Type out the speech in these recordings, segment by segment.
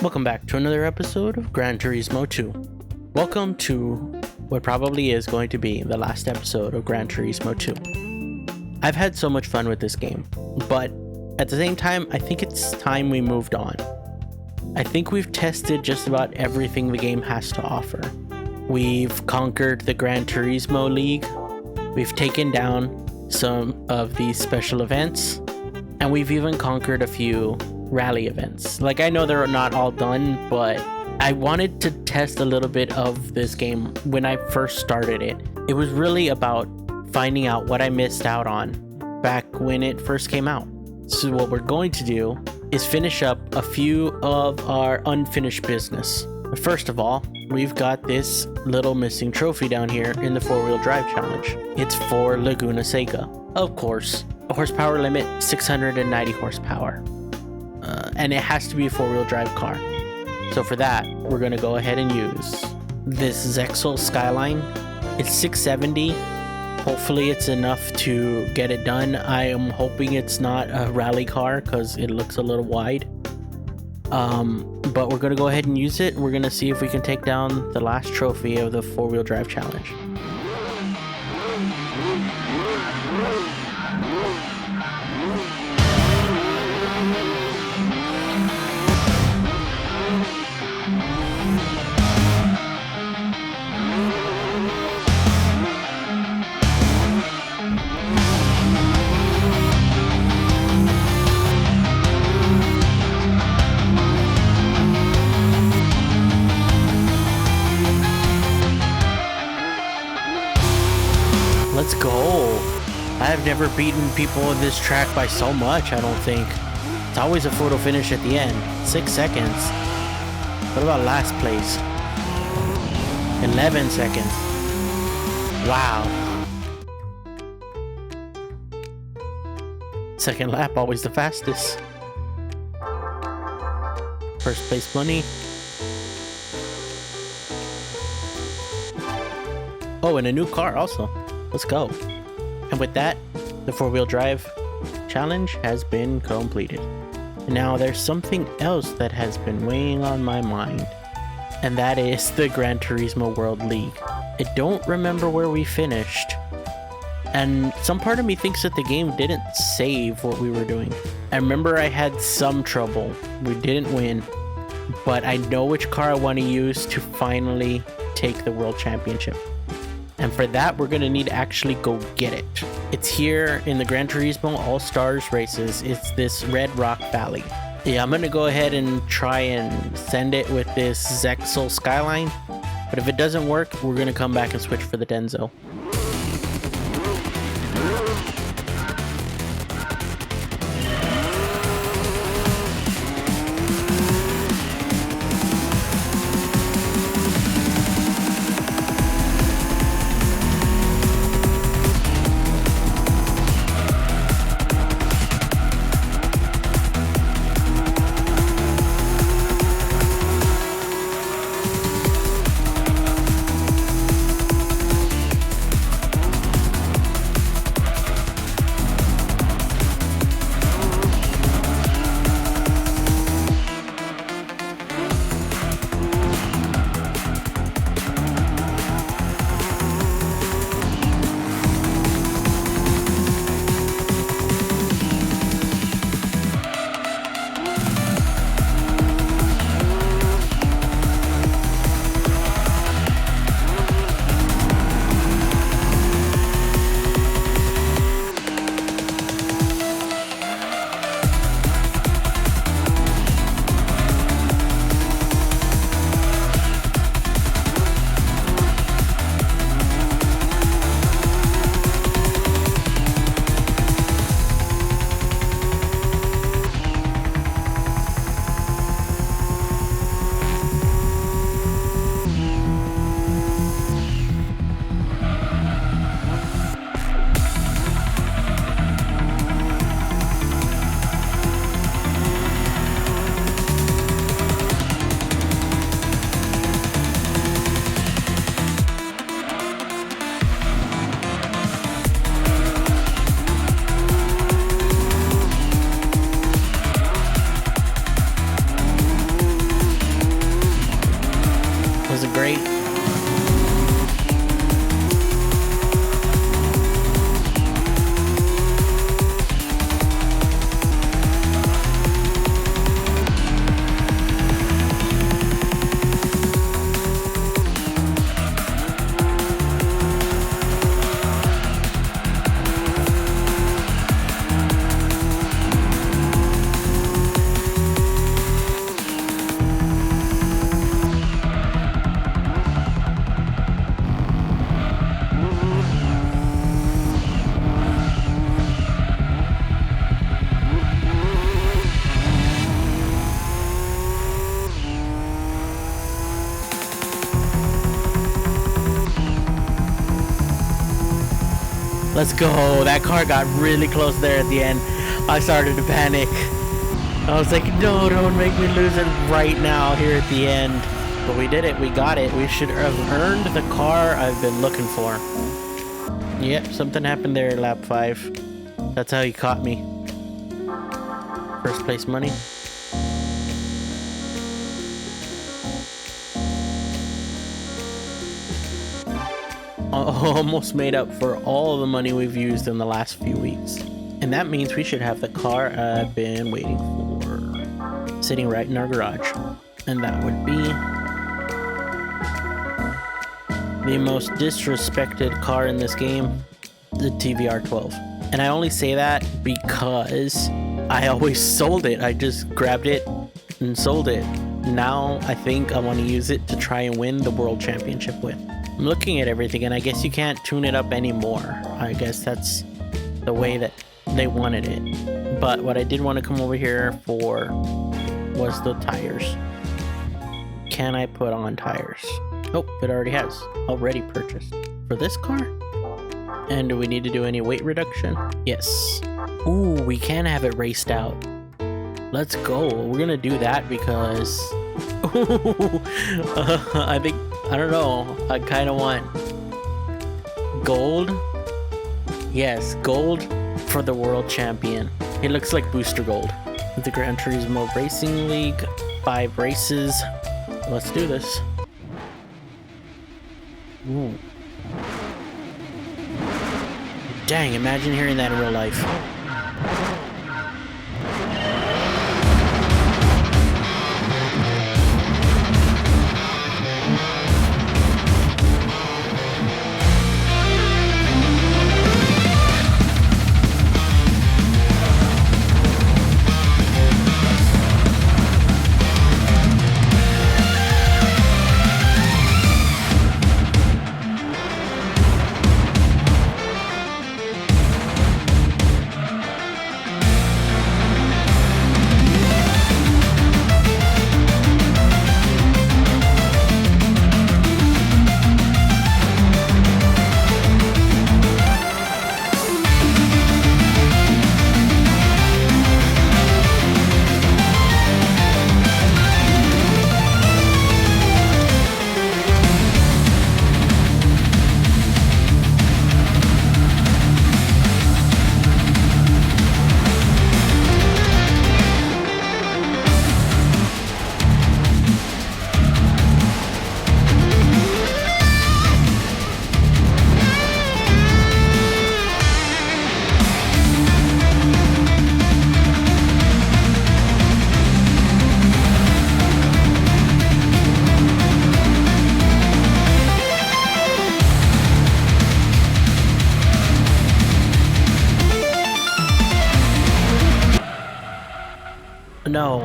Welcome back to another episode of Gran Turismo 2. Welcome to what probably is going to be the last episode of Gran Turismo 2. I've had so much fun with this game, but at the same time, I think it's time we moved on. I think we've tested just about everything the game has to offer. We've conquered the Gran Turismo League, we've taken down some of these special events, and we've even conquered a few rally events. Like, I know they're not all done, but I wanted to test a little bit of this game when I first started it. It was really about finding out what I missed out on back when it first came out. So what we're going to do is finish up a few of our unfinished business. But first of all, we've got this little missing trophy down here in the 4-wheel drive challenge. It's for Laguna Seca. Of course, a horsepower limit, 690 horsepower. And it has to be a 4-wheel drive car. So for that, we're going to go ahead and use this Zexel Skyline. It's 670. Hopefully it's enough to get it done. I am hoping it's not a rally car because it looks a little wide. But we're going to go ahead and use it. We're going to see if we can take down the last trophy of the 4-wheel drive challenge. Let's go. I've never beaten people on this track by so much, I don't think. It's always a photo finish at the end. 6 seconds. What about last place? 11 seconds. Wow. Second lap, always the fastest. First place money. Oh, and a new car also. Let's go. And with that, the 4-wheel drive challenge has been completed. And now there's something else that has been weighing on my mind, and that is the Gran Turismo World League. I don't remember where we finished, and some part of me thinks that the game didn't save what we were doing. I remember I had some trouble. We didn't win, but I know which car I want to use to finally take the World Championship. And for that, we're going to need to actually go get it. It's here in the Gran Turismo All-Stars races. It's this Red Rock Valley. Yeah, I'm going to go ahead and try and send it with this Zexel Skyline. But if it doesn't work, we're going to come back and switch for the Denso. that great? Let's go. That car got really close there at the end. I started to panic. I was like, no, don't make me lose it right now here at the end. But we did it. We got it. We should have earned the car I've been looking for. Yep, something happened there, lap 5. That's how he caught me. First place money. Almost made up for all the money we've used in the last few weeks. And that means we should have the car I've been waiting for sitting right in our garage. And that would be the most disrespected car in this game, the TVR 12. And I only say that because I always sold it. I just grabbed it and sold it. Now I think I want to use it to try and win the world championship with. I'm looking at everything, and I guess you can't tune it up anymore. I guess that's the way that they wanted it. But what I did want to come over here for was the tires. Can I put on tires? Oh, it already has. Already purchased. For this car? And do we need to do any weight reduction? Yes. Ooh, we can have it raced out. Let's go. We're gonna do that because... I don't know. I kind of want gold. Yes, gold for the world champion. It looks like booster gold. The Gran Turismo Racing League, 5 races. Let's do this. Ooh. Dang, imagine hearing that in real life. No.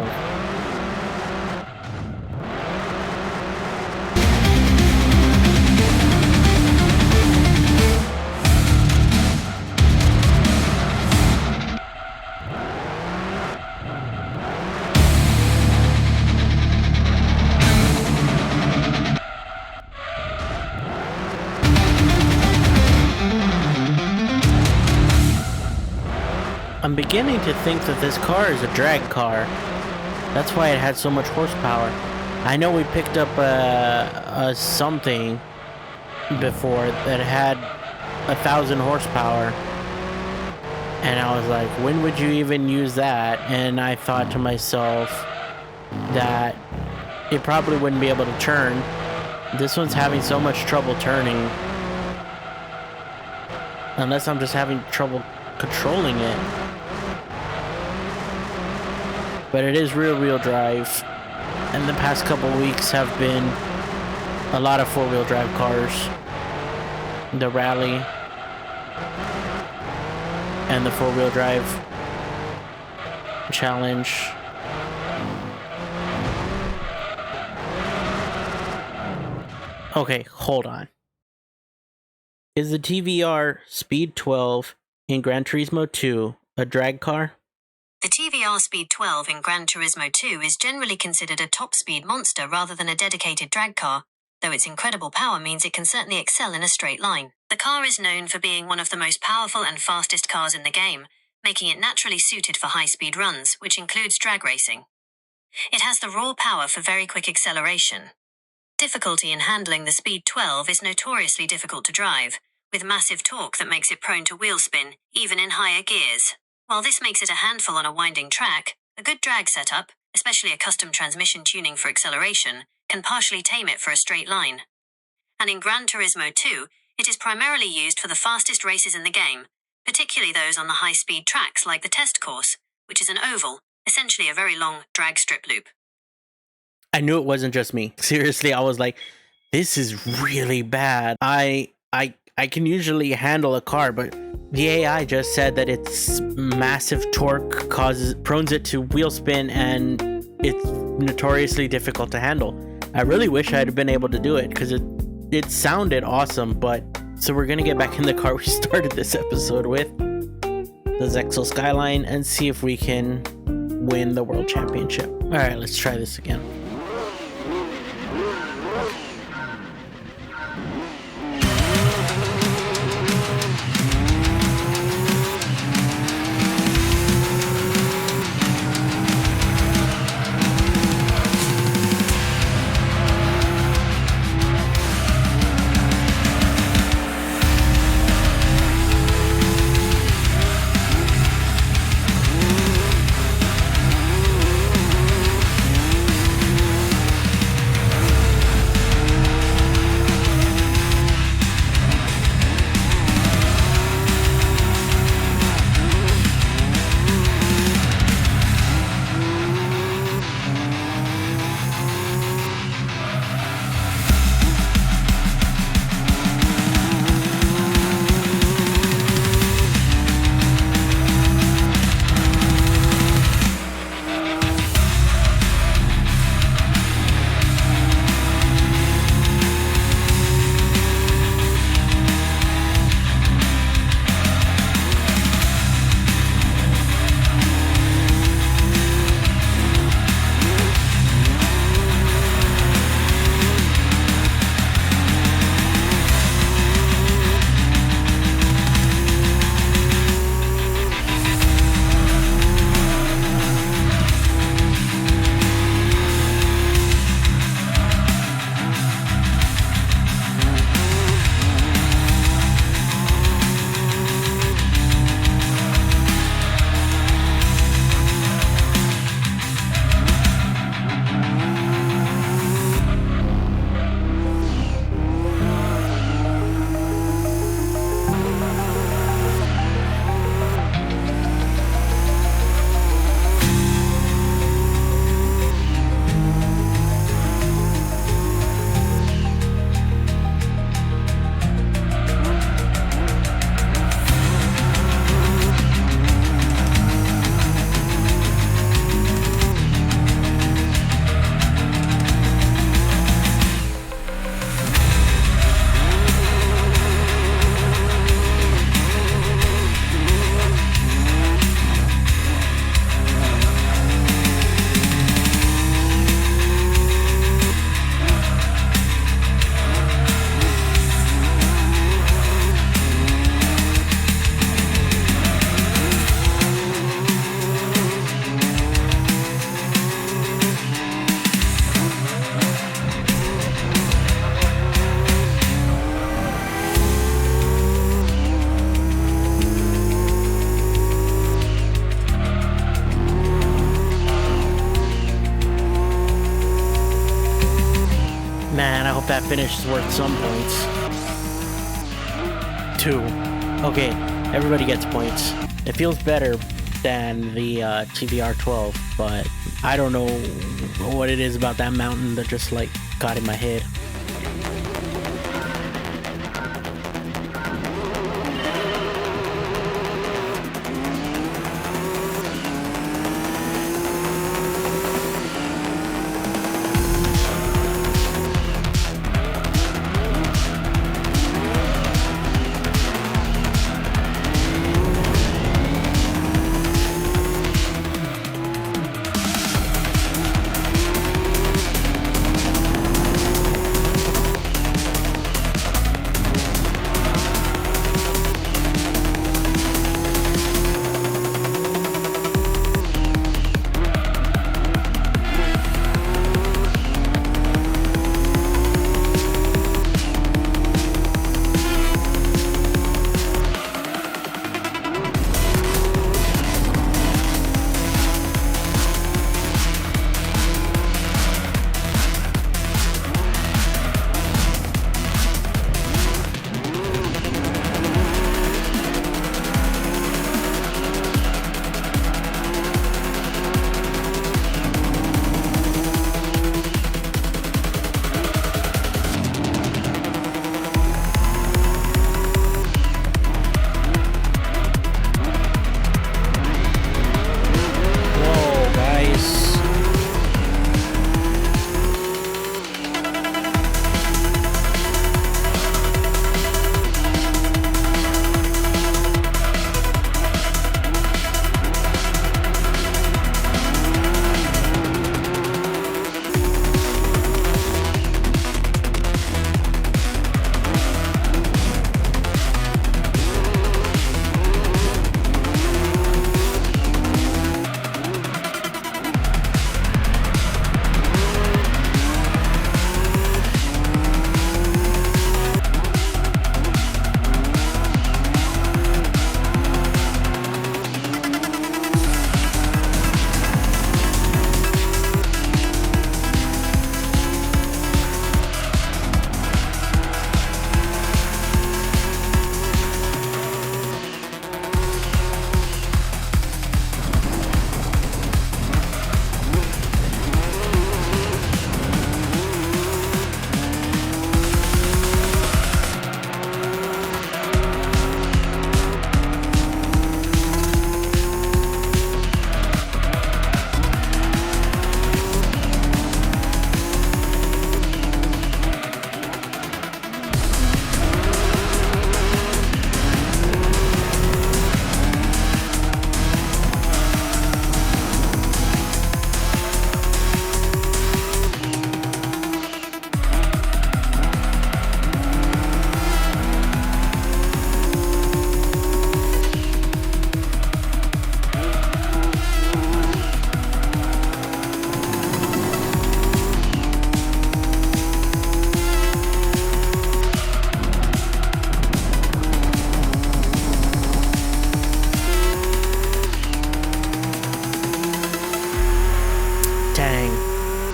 I'm beginning to think that this car is a drag car. That's why it had so much horsepower. I know we picked up a something before that had 1,000 horsepower. And I was like, when would you even use that? And I thought to myself that it probably wouldn't be able to turn This one's having so much trouble turning. Unless I'm just having trouble controlling it. But it is rear-wheel drive. And the past couple weeks have been a lot of four-wheel drive cars. The rally. And the four-wheel drive challenge. Okay, hold on. Is the TVR Speed 12 in Gran Turismo 2 a drag car? The TVR Speed 12 in Gran Turismo 2 is generally considered a top-speed monster rather than a dedicated drag car, though its incredible power means it can certainly excel in a straight line. The car is known for being one of the most powerful and fastest cars in the game, making it naturally suited for high-speed runs, which includes drag racing. It has the raw power for very quick acceleration. Difficulty in handling the Speed 12 is notoriously difficult to drive, with massive torque that makes it prone to wheel spin, even in higher gears. While this makes it a handful on a winding track, a good drag setup, especially a custom transmission tuning for acceleration, can partially tame it for a straight line. And in Gran Turismo 2, it is primarily used for the fastest races in the game, particularly those on the high-speed tracks like the test course, which is an oval, essentially a very long drag strip loop. I knew it wasn't just me. Seriously, I was like, this is really bad. I can usually handle a car, but the AI just said that its massive torque prones it to wheel spin, and it's notoriously difficult to handle. I really wish I had been able to do it because it sounded awesome, but so we're gonna get back in the car we started this episode with, the Zexel Skyline, and see if we can win the world championship. All right, let's try this again. that finish is worth some points. 2. Okay, everybody gets points. It feels better than the TVR 12, but I don't know what it is about that mountain that just like got in my head.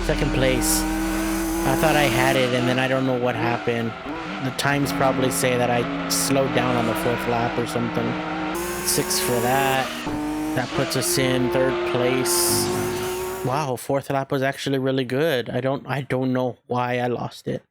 Second place. I thought I had it, and then I don't know what happened. The times probably say that I slowed down on the 4th lap or something. 6 for that. That puts us in 3rd place. Wow, 4th lap was actually really good. I don't know why I lost it.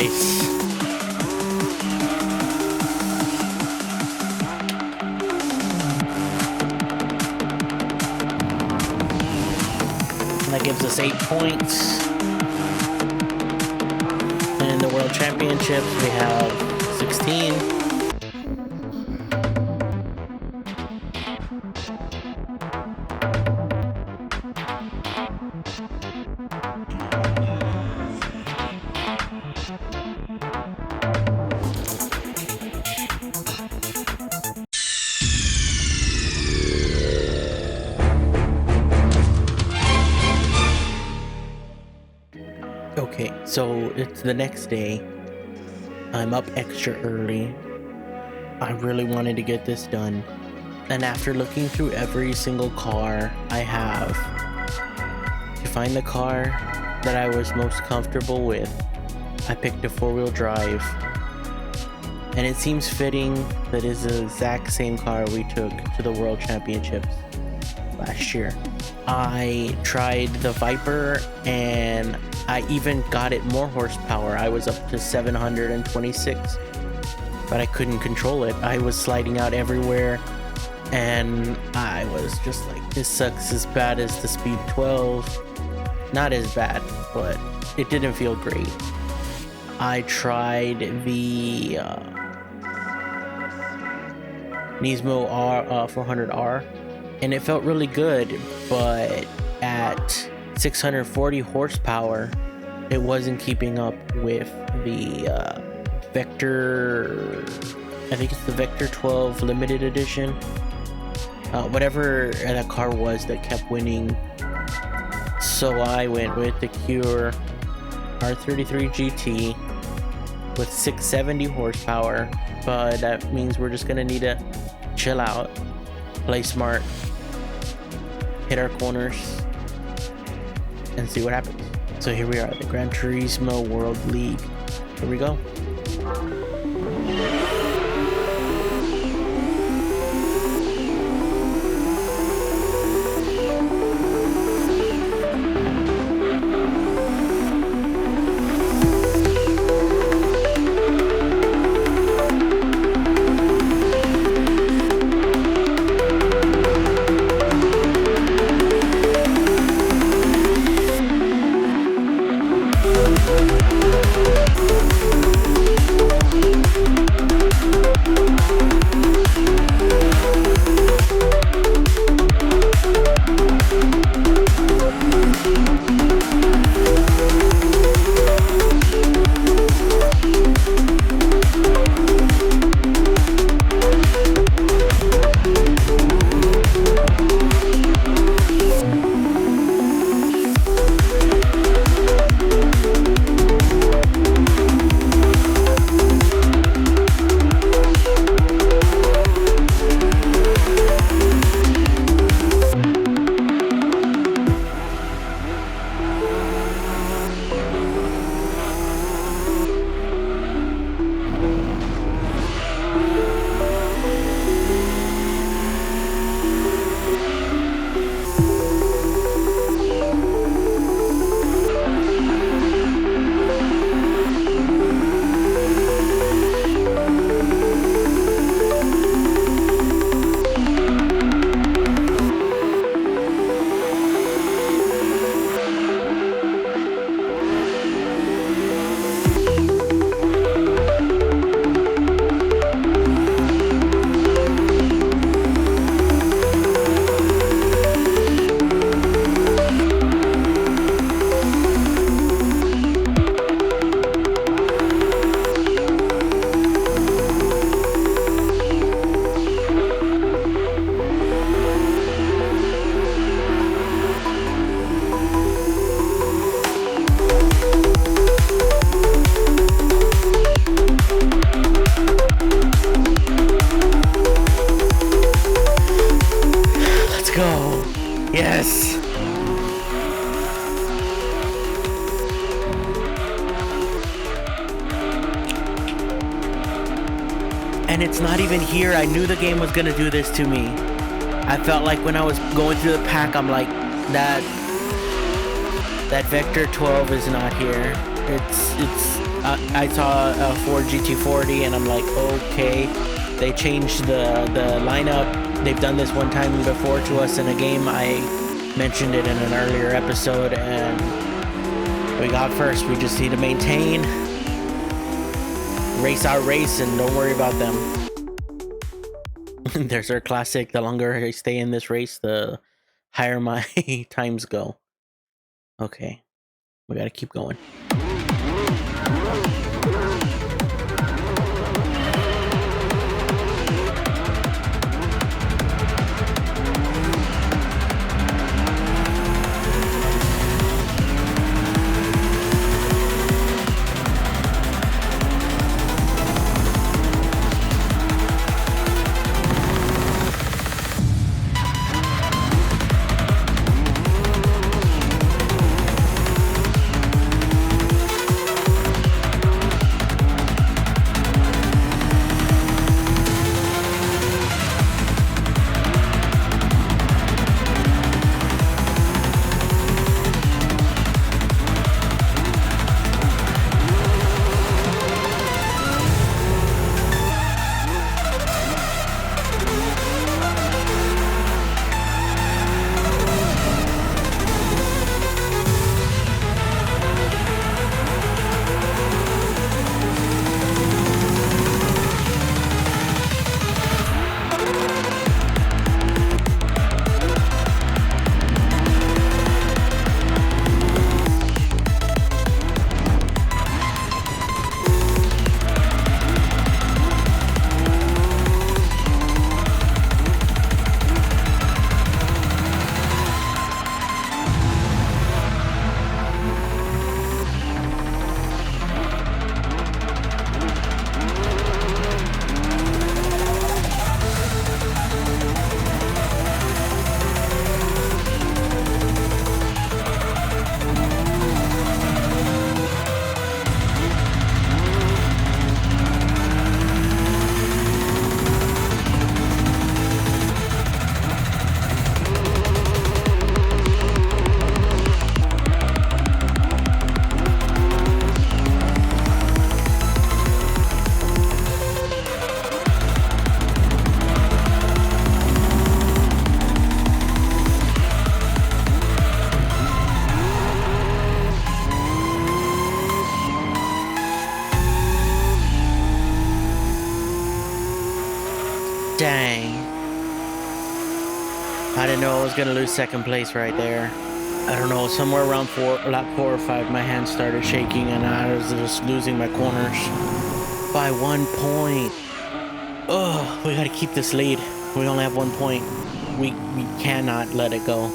Nice. And that gives us 8 points. And in the World Championships, we have 16. Okay, so it's the next day. I'm up extra early. I really wanted to get this done. And after looking through every single car I have, to find the car that I was most comfortable with, I picked a 4-wheel drive. And it seems fitting that it's the exact same car we took to the World Championships last year. I tried the Viper and I even got it more horsepower. I was up to 726, but I couldn't control it. I was sliding out everywhere and I was just like, this sucks as bad as the Speed 12. Not as bad, but it didn't feel great. I tried the Nismo 400R and it felt really good, but at 640 horsepower, it wasn't keeping up with the Vector, I think it's the Vector 12 limited edition, whatever that car was that kept winning. So I went with the Cure R33 GT with 670 horsepower, but that means we're just gonna need to chill out, play smart, hit our corners, and see what happens. So here we are, the Gran Turismo World League. Here we go. Yes! And it's not even here. I knew the game was gonna do this to me. I felt like when I was going through the pack, I'm like, that Vector 12 is not here. I saw a Ford GT40 and I'm like, okay, they changed the lineup. They've done this one time before to us in a game. I mentioned it in an earlier episode, and we got first. We just need to maintain, race our race, and don't worry about them. There's our classic. The longer I stay in this race, the higher my times go. Okay, we gotta keep going. Dang. I didn't know I was gonna lose second place right there. I don't know, somewhere around lap 4 or 5, my hands started shaking and I was just losing my corners by 1 point. Oh, we gotta keep this lead. We only have 1 point. We cannot let it go.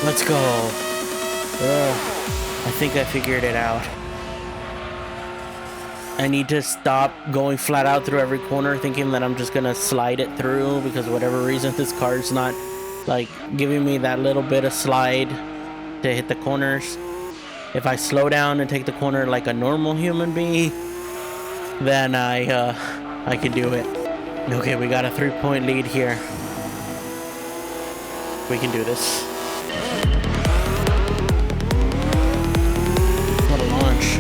Let's go. I think I figured it out. I need to stop going flat out through every corner thinking that I'm just gonna slide it through, because for whatever reason this car's not like giving me that little bit of slide to hit the corners. If I slow down and take the corner like a normal human being, then I can do it. Okay, we got a 3-point lead here. We can do this. What a launch.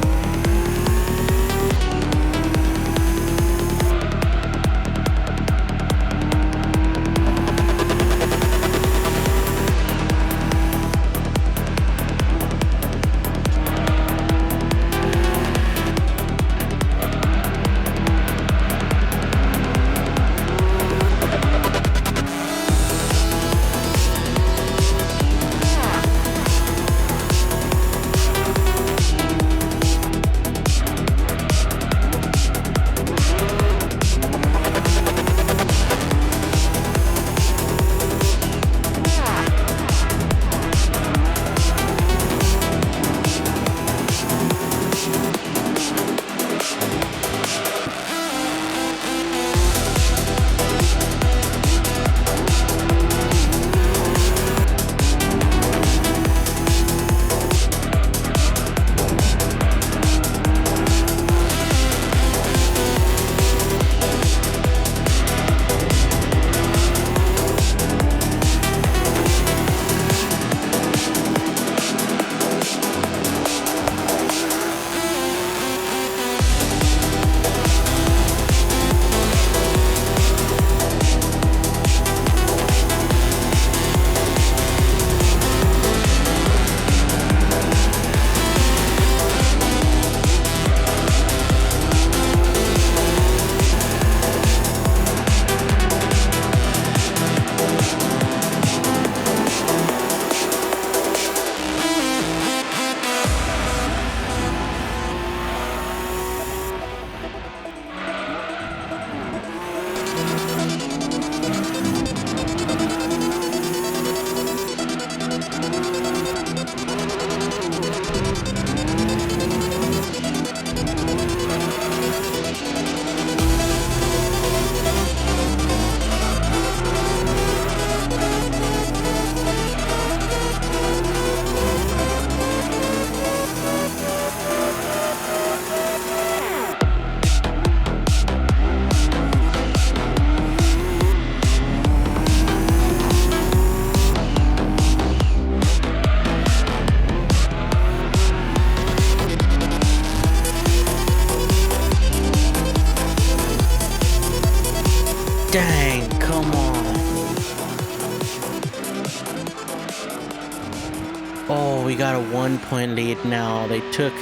Oh, we got a 1-point lead now. They took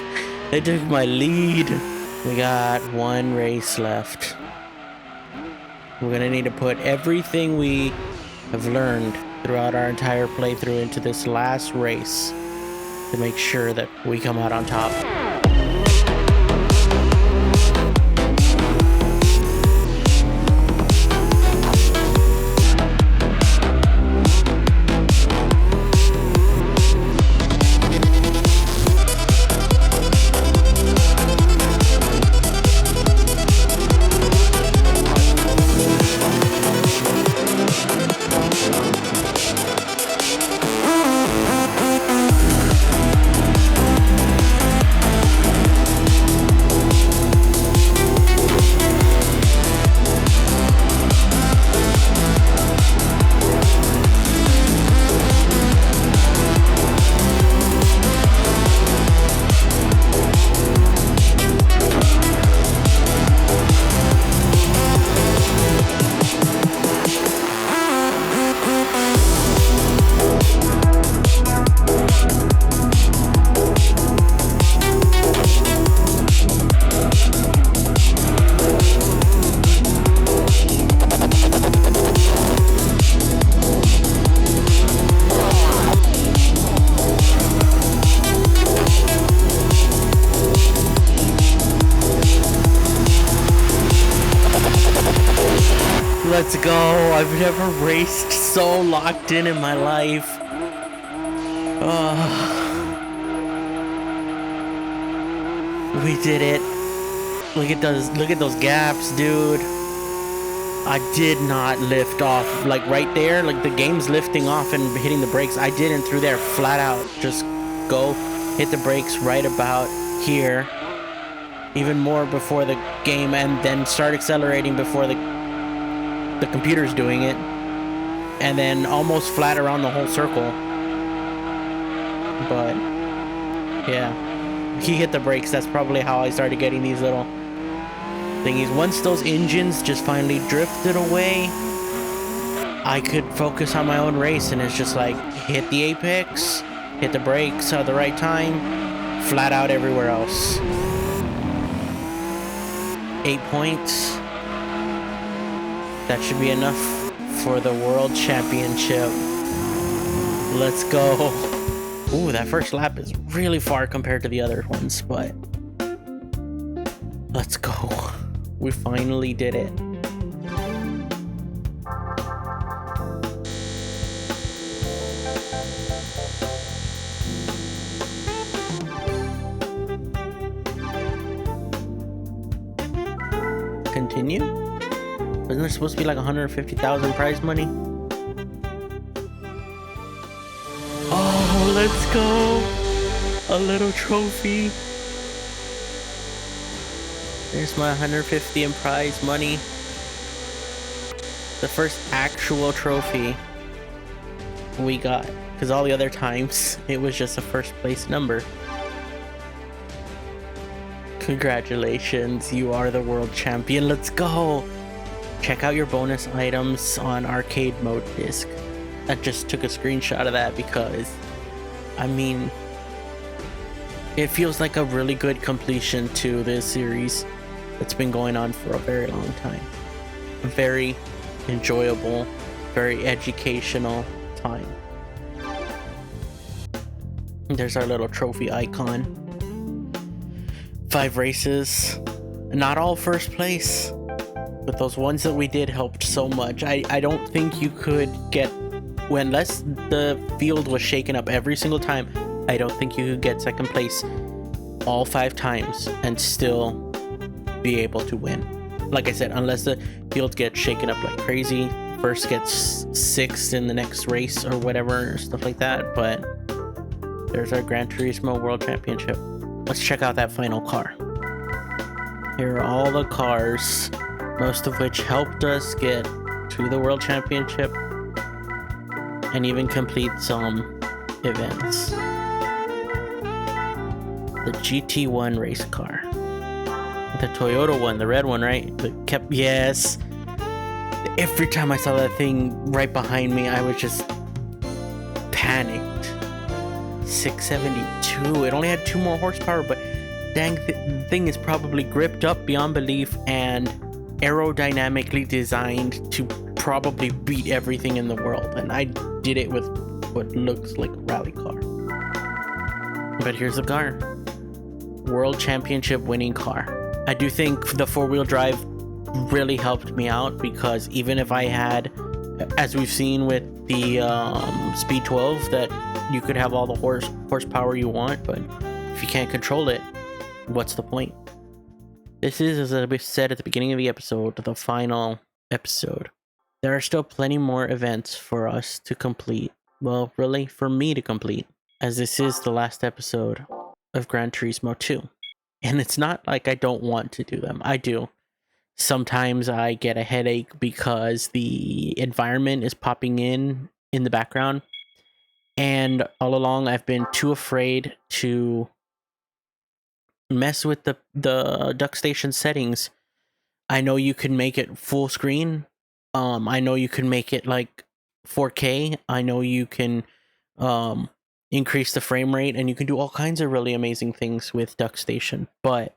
my lead. We got one race left. We're gonna need to put everything we have learned throughout our entire playthrough into this last race to make sure that we come out on top. Let's go. I've never raced so locked in my life. We did it. Look at those gaps, dude. I did not lift off. Like right there, like the game's lifting off and hitting the brakes. I didn't through there, flat out. Just go hit the brakes right about here. Even more before the game, and then start accelerating before the computer's doing it, and then almost flat around the whole circle. But yeah, he hit the brakes. That's probably how I started getting these little thingies. Once those engines just finally drifted away, I could focus on my own race, and it's just like hit the apex, hit the brakes at the right time, flat out everywhere else. 8 points. That should be enough for the World Championship. Let's go. Ooh, that first lap is really far compared to the other ones, but let's go. We finally did it. Continue? Isn't there supposed to be like 150,000 prize money? Oh, let's go! A little trophy. There's my 150 in prize money. The first actual trophy we got. Because all the other times, it was just a first place number. Congratulations, you are the world champion. Let's go! Check out your bonus items on arcade mode disc. I just took a screenshot of that because, I mean, it feels like a really good completion to this series that's been going on for a very long time. A very enjoyable, very educational time. There's our little trophy icon. 5 races, not all first place. But those ones that we did helped so much. I don't think you could get, unless the field was shaken up every single time, I don't think you could get second place all 5 times and still be able to win. Like I said, unless the field gets shaken up like crazy, first gets 6th in the next race or whatever, stuff like that. But there's our Gran Turismo World Championship. Let's check out that final car. Here are all the cars, most of which helped us get to the World Championship and even complete some events. The GT1 race car. The Toyota one, the red one, right? Yes. Every time I saw that thing right behind me, I was just panicked. 672. It only had 2 more horsepower, but dang, the thing is probably gripped up beyond belief and aerodynamically designed to probably beat everything in the world. And I did it with what looks like a rally car. But here's the car. World Championship winning car. I do think the 4-wheel drive really helped me out, because even if I had, as we've seen with the Speed 12, that you could have all the horsepower you want, but if you can't control it, what's the point? This is, as I said at the beginning of the episode, the final episode. There are still plenty more events for us to complete. Well, really, for me to complete, as this is the last episode of Gran Turismo 2. And it's not like I don't want to do them. I do. Sometimes I get a headache because the environment is popping in the background. And all along, I've been too afraid to mess with the DuckStation settings. I know you can make it full screen. I know you can make it like 4K. I know you can increase the frame rate, and you can do all kinds of really amazing things with DuckStation. But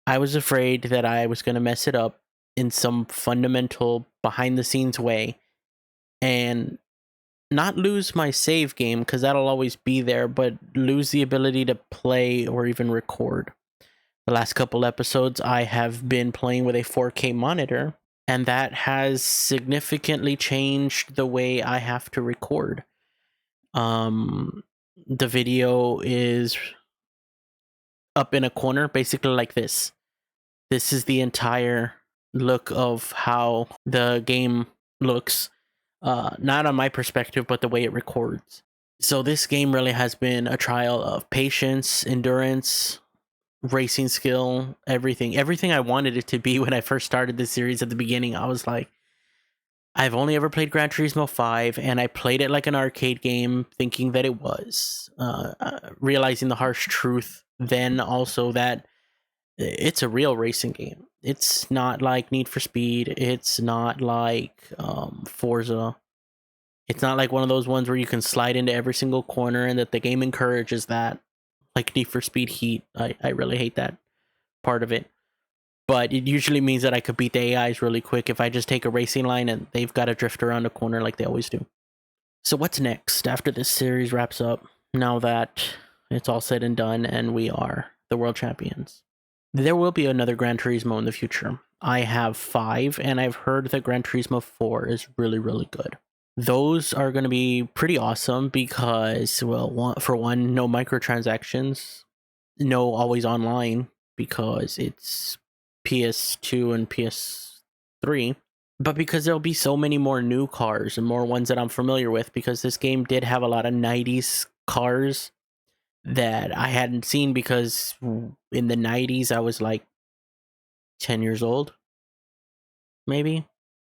I was afraid that I was going to mess it up in some fundamental behind the scenes way and not lose my save game, because that'll always be there, but lose the ability to play or even record. The last couple episodes, I have been playing with a 4K monitor, and that has significantly changed the way I have to record. The video is up in a corner, basically like this. This is the entire look of how the game looks. Not on my perspective, but the way it records. So this game really has been a trial of patience, endurance, racing skill, everything I wanted it to be. When I first started this series at the beginning, I was like, I've only ever played Gran Turismo 5, and I played it like an arcade game, thinking that it was. Realizing the harsh truth then also that it's a real racing game. It's not like Need for Speed. It's not like Forza. It's not like one of those ones where you can slide into every single corner and that the game encourages that. Like Need for Speed Heat. I really hate that part of it. But it usually means that I could beat the AIs really quick if I just take a racing line and they've got to drift around a corner like they always do. So what's next after this series wraps up, now that it's all said and done and we are the world champions? There will be another Gran Turismo in the future. I have 5, and I've heard that Gran Turismo 4 is really, really good. Those are going to be pretty awesome because, well, for one, no microtransactions, no always online because it's PS2 and PS3, but because there'll be so many more new cars and more ones that I'm familiar with, because this game did have a lot of 90s cars that I hadn't seen, because in the 90s I was like 10 years old, maybe.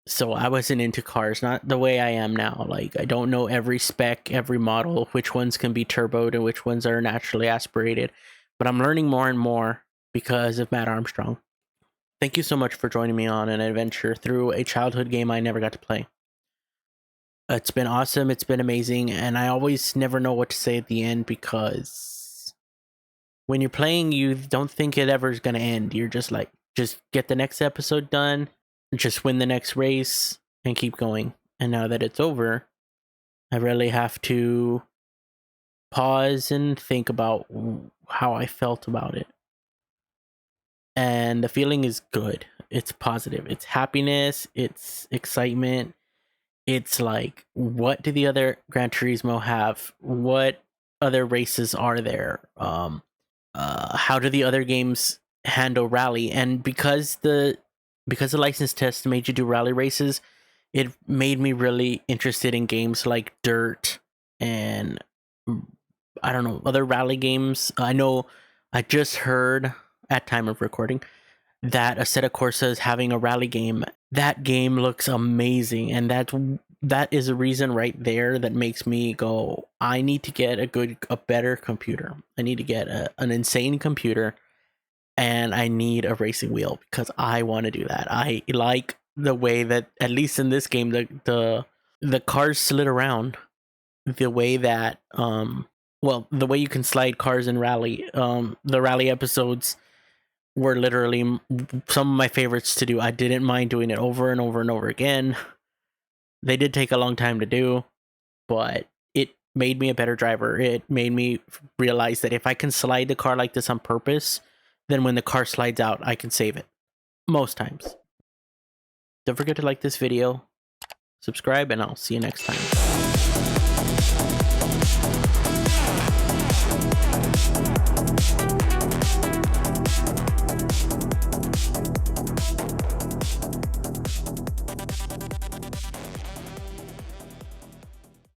So I wasn't into cars, not the way I am now. Like, I don't know every spec, every model, which ones can be turboed and which ones are naturally aspirated. But I'm learning more and more because of Matt Armstrong. Thank you so much for joining me on an adventure through a childhood game I never got to play. It's been awesome. It's been amazing. And I always never know what to say at the end, because when you're playing, you don't think it ever is going to end. You're just like, just get the next episode done, just win the next race, and keep going. And now that it's over, I really have to pause and think about how I felt about it. And the feeling is good. It's positive. It's happiness. It's excitement. It's like, what do the other Gran Turismo have? What other races are there? How do the other games handle rally? And because the license test made you do rally races, it made me really interested in games like Dirt and, I don't know, other rally games. I know I just heard at time of recording that Assetto Corsa is having a rally game. That game looks amazing, and that is a reason right there that makes me go, I need to get a better computer. I need to get an insane computer, and I need a racing wheel, because I want to do that. I like the way that, at least in this game, the cars slid around, the way that well, the way you can slide cars in rally. The rally episodes were literally some of my favorites to do. I didn't mind doing it over and over and over again. They did take a long time to do, but it made me a better driver. It made me realize that if I can slide the car like this on purpose, then when the car slides out, I can save it. Most times. Don't forget to like this video, subscribe, and I'll see you next time.